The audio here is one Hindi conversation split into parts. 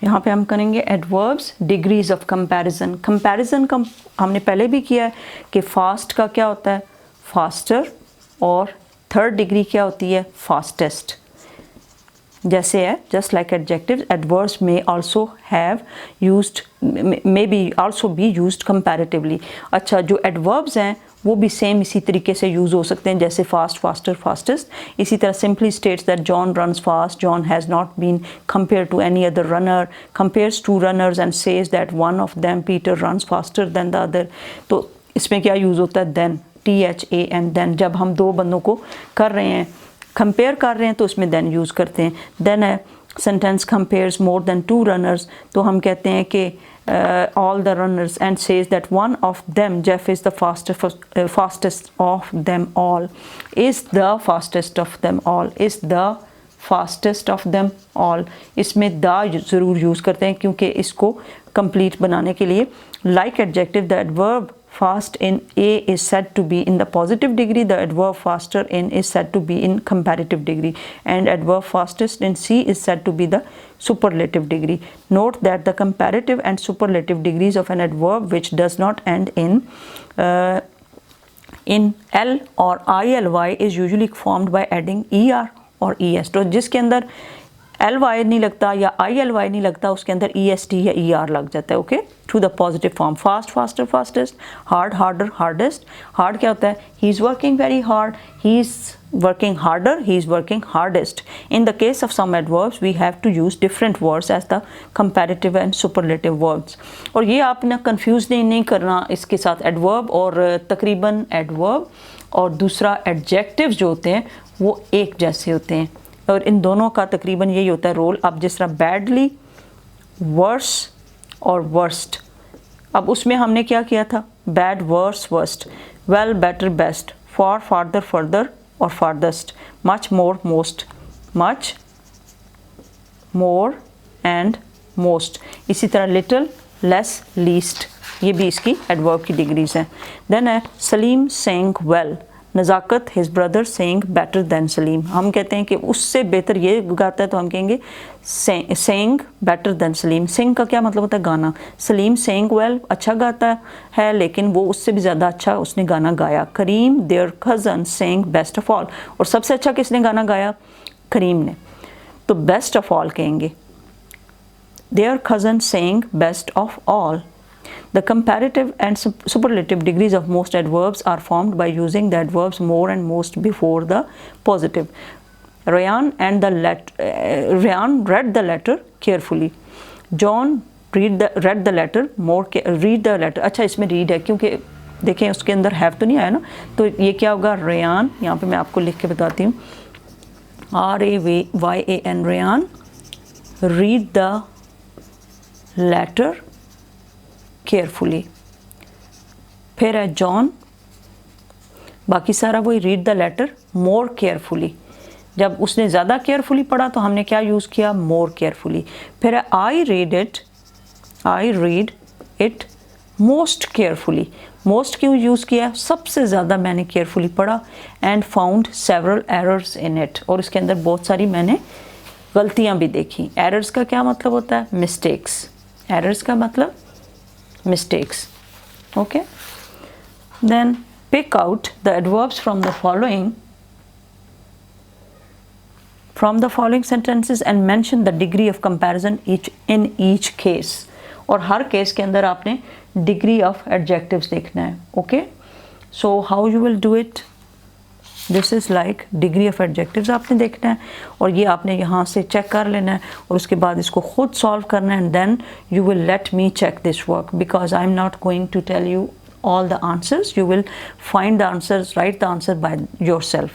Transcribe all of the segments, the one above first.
यहाँ पे हम करेंगे adverbs degrees of comparison. Comparison का हमने पहले भी किया है कि फास्ट का क्या होता है, फास्टर, और थर्ड डिग्री क्या होती है, फास्टेस्ट। जैसे है जस्ट लाइक एडजेक्टिव, एडवर्ब्स में also have used, may be also be used comparatively. अच्छा, जो एडवर्ब्स हैं वो भी सेम इसी तरीके से यूज़ हो सकते हैं, जैसे फास्ट, फास्टर, फास्टेस्ट। इसी तरह simply states that John runs fast, John has not been compare to any other runner, compares to runners and says that one of them Peter runs faster than the other. तो इसमें क्या यूज़ होता है, देन, THAN, देन। जब हम दो बंदों को कर रहे हैं, कंपेयर कर रहे हैं, तो उसमें देन यूज़ करते हैं। देन है sentence compares more than two runners, तो हम कहते हैं कि all the runners and says that one of them, Jeff, is the fastest of them all, is the fastest of them all, is the fastest of them all। इसमें the ज़रूर यूज़ करते हैं क्योंकि इसको complete बनाने के लिए। Like adjective, the adverb fast in A is said to be in the positive degree, the adverb faster in is said to be in comparative degree, and adverb fastest in C is said to be the superlative degree. Note that the comparative and superlative degrees of an adverb which does not end in L or ILY is usually formed by adding ER और ES। तो जिसके अंदर LY नहीं लगता या ILY नहीं लगता, उसके अंदर EST या ER लग जाता है। Okay, to the positive form, fast, faster, fastest, hard, harder, hardest. Hard क्या होता है, he is working very hard, he is working harder, he is working hardest. In the case of some adverbs we have to use different words as the comparative and superlative words। और ये आपने कंफ्यूज नहीं करना इसके साथ adverb और तकरीबन adverb और दूसरा adjectives जो होते हैं वो एक जैसे होते हैं, और इन दोनों का तकरीबन यही होता है रोल। अब जिस तरह badly, worse और worst, अब उसमें हमने क्या किया था, bad, worse, worst, well, better, best, far, farther, further और farthest, much more, most, much more and most। इसी तरह little, less, least, ये भी इसकी adverb की डिग्रीज हैं। देन है Salim saying well, नज़ाकत his brother saying better than Salim, हम कहते हैं कि उससे बेहतर ये गाता है तो हम कहेंगे saying better than Salim. sing का क्या मतलब होता है, गाना। सलीम saying well, अच्छा गाता है लेकिन वो उससे भी ज़्यादा अच्छा उसने गाना गाया। करीम their cousin saying best of all, और सबसे अच्छा किसने गाना गाया, करीम ने, तो best of all कहेंगे। their cousin saying best of all। The comparative and superlative degrees of most adverbs are formed by using the adverbs more and most before the positive। Ryan read the letter carefully, John read the letter more, read the letter। अच्छा, इसमें read है क्योंकि देखें उसके अंदर have तो नहीं आया ना, तो ये क्या होगा, Ryan, यहाँ पे मैं आपको लिख के बताती हूँ, RAYAN, Ryan read the letter carefully. फिर है जॉन, बाकी सारा वही, read the letter more carefully, जब उसने ज़्यादा केयरफुली पढ़ा तो हमने क्या यूज़ किया, मोर केयरफुली। फिर है I read it most carefully, most क्यों यूज़ किया, सबसे ज़्यादा मैंने केयरफुली पढ़ा। And found several errors in it, और इसके अंदर बहुत सारी मैंने गलतियाँ भी देखी। एरर्स का क्या मतलब होता है, मिस्टेक्स, एरर्स का मतलब mistakes। okay, then pick out the adverbs from the following sentences and mention the degree of comparison in each case। और हर केस के अंदर आपने degree of adjectives देखना है। okay, so how you will do it, this is like degree of adjectives आपने देखना है, और ये आपने यहाँ से चेक कर लेना है और उसके बाद इसको खुद सॉल्व करना है। And then you will let me check this work because I am not going to tell you all the answers, you will find the answers, write the answer by yourself।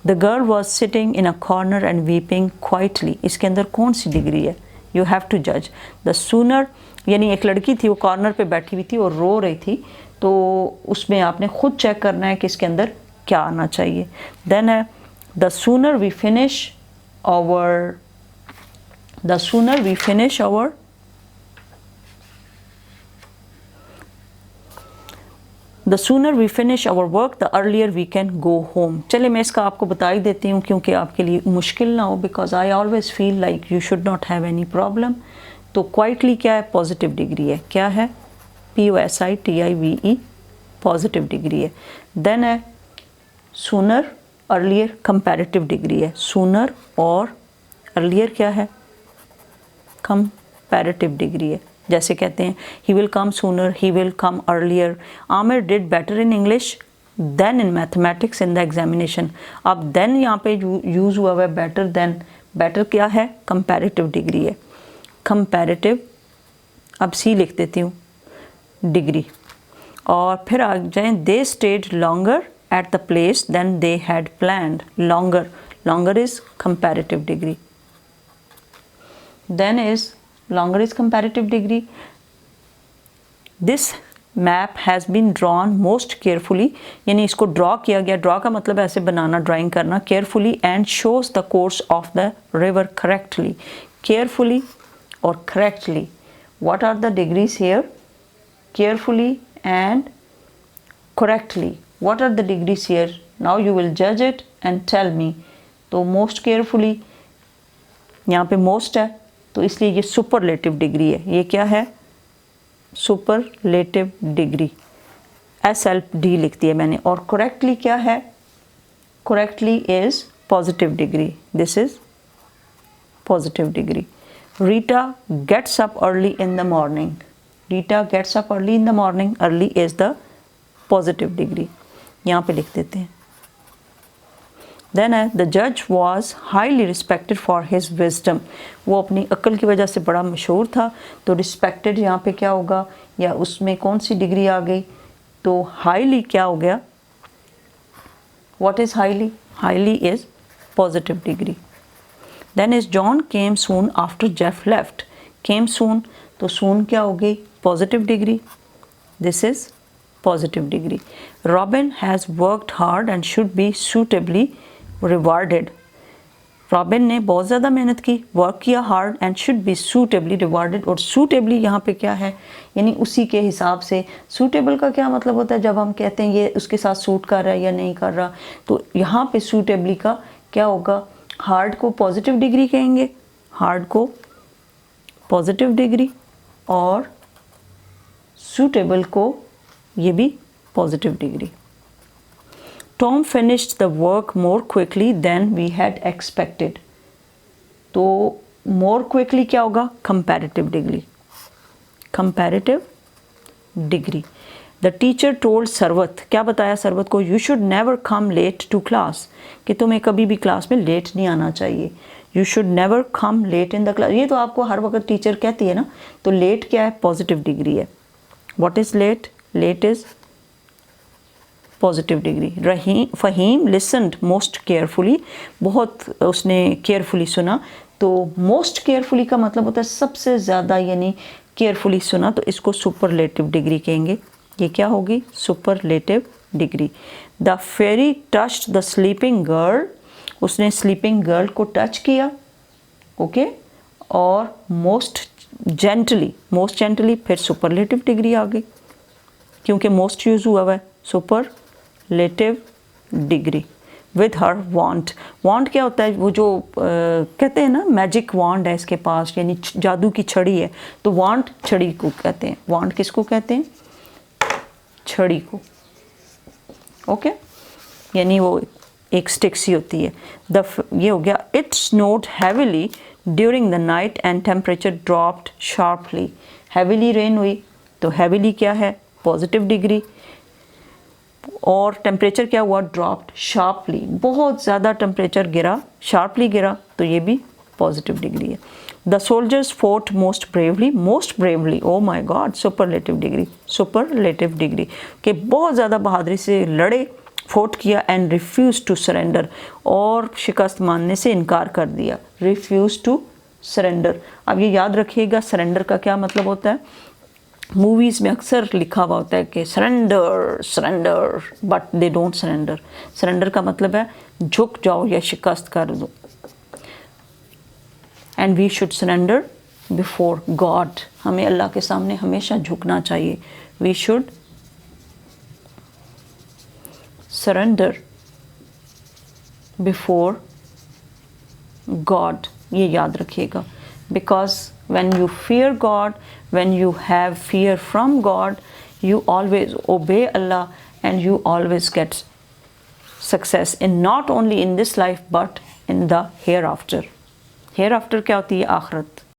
The girl was sitting in a corner and weeping quietly, इसके अंदर कौन सी डिग्री है, you have to judge। The sooner, यानी एक लड़की थी वो कॉर्नर पे बैठी हुई थी और रो रही थी, तो उसमें आपने खुद चेक करना है कि इसके अंदर क्या आना चाहिए। देन है the sooner we finish our work the earlier we can go home। चलिए मैं इसका आपको बता ही देती हूँ क्योंकि आपके लिए मुश्किल ना हो, because I always feel like you should not have any problem। तो क्वाइटली क्या है, पॉजिटिव डिग्री है, क्या है, POSITIVE, पॉजिटिव डिग्री है। देन है सूनर अर्लियर, कंपैरेटिव डिग्री है, सूनर और अर्लियर क्या है, कंपैरेटिव डिग्री है। जैसे कहते हैं he will come sooner, he will come earlier. Aamir did better in English than in mathematics in the examination. अब देन यहाँ पे यूज़ हुआ है बेटर देन, बेटर क्या है, कंपैरेटिव डिग्री है, कंपैरेटिव। अब सी लिख देती हूँ, डिग्री। और फिर आ जाएँ, they stayed longer at the place than they had planned. Longer, longer is comparative degree, then is longer is comparative degree. This map has been drawn most carefully, यानी इसको ड्रॉ किया गया, ड्रॉ का मतलब ऐसे बनाना, ड्राइंग करना, carefully and shows the course of the river correctly. Carefully और correctly, what are the degrees here? Carefully and correctly, what are the degrees here? Now you will judge it and tell me. तो most carefully, यहाँ पे most है तो इसलिए ये सुपरलेटिव डिग्री है। ये क्या है, सुपरलेटिव डिग्री, SLD लिख दिया मैंने। और करेक्टली क्या है, correctly is positive degree, this is positive degree. Rita gets up early in the morning, Rita gets up early in the morning, early is the positive degree, यहाँ पे लिख देते हैं। देन द जज was highly respected for his wisdom, वो अपनी अक्ल की वजह से बड़ा मशहूर था। तो रिस्पेक्टेड यहाँ पे क्या होगा, या उसमें कौन सी डिग्री आ गई, तो हाईली क्या हो गया, what is highly, highly is positive degree. Then is John came soon after Jeff left, came soon, तो सून क्या हो गई, positive degree, this is positive degree. Robin has worked hard and should be suitably rewarded, Robin ने बहुत ज़्यादा मेहनत की, वर्क किया hard, and should be suitably rewarded. और सूटेबली यहाँ पे क्या है, यानी उसी के हिसाब से। सूटेबल का क्या मतलब होता है, जब हम कहते हैं ये उसके साथ सूट कर रहा है या नहीं कर रहा, तो यहाँ पे सूटेबली का क्या होगा, हार्ड को पॉजिटिव डिग्री कहेंगे, हार्ड को पॉजिटिव डिग्री, और सूटेबल को ये भी positive degree. Tom finished the work more quickly than we had expected. तो more quickly क्या होगा, comparative degree, comparative degree. The teacher told Sarwat, क्या बताया सरवत को, you should never come late to class, कि तुम्हें कभी भी क्लास में लेट नहीं आना चाहिए। You should never come late in the class, ये तो आपको हर वक्त टीचर कहती है ना। तो लेट क्या है, पॉजिटिव डिग्री है। What is late? Late is positive degree. Faheem listened most carefully, बहुत उसने केयरफुली सुना। तो मोस्ट केयरफुली का मतलब होता है सबसे ज़्यादा, यानी केयरफुली सुना, तो इसको सुपरलेटिव डिग्री कहेंगे। ये क्या होगी, superlative degree. The fairy touched the sleeping girl, उसने स्लीपिंग गर्ल को टच किया, ओके। और मोस्ट जेंटली, मोस्ट जेंटली, फिर सुपरलेटिव डिग्री आ गई, क्योंकि मोस्ट यूज़ हुआ है, superlative degree. With her wand, wand क्या होता है, वो जो कहते हैं ना मैजिक वांड है इसके पास, यानी जादू की छड़ी है, तो वांट छड़ी को कहते हैं। वांट किसको कहते हैं, छड़ी को, ओके, यानी वो एक स्टिक सी होती है। ये हो गया। It snowed heavily during the night and temperature dropped sharply, heavily rain हुई, तो हैविली क्या है, पॉजिटिव डिग्री। और टेम्परेचर क्या हुआ, ड्रॉप्ड शार्पली, बहुत ज़्यादा टेम्परेचर गिरा, शार्पली गिरा, तो ये भी पॉजिटिव डिग्री है। The soldiers fought most bravely, most bravely, oh my God, superlative degree, superlative degree के बहुत ज़्यादा बहादुरी से लड़े, फोर्ट किया, एंड रिफ्यूज़ टू सरेंडर, और शिकस्त मानने से इनकार कर दिया, रिफ्यूज़ टू सरेंडर। अब ये याद रखिएगा, सरेंडर का क्या मतलब होता है, मूवीज़ में अक्सर लिखा हुआ होता है कि surrender surrender, but they don't surrender. Surrender का मतलब है झुक जाओ या शिकस्त कर दो। And we should surrender before God, हमें अल्लाह के सामने हमेशा झुकना चाहिए। We should surrender before God, ये याद रखिएगा, because when you fear God, when you have fear from God, you always obey Allah and you always get success in not only in this life but in the hereafter. Hereafter क्या होती है? आखिरत.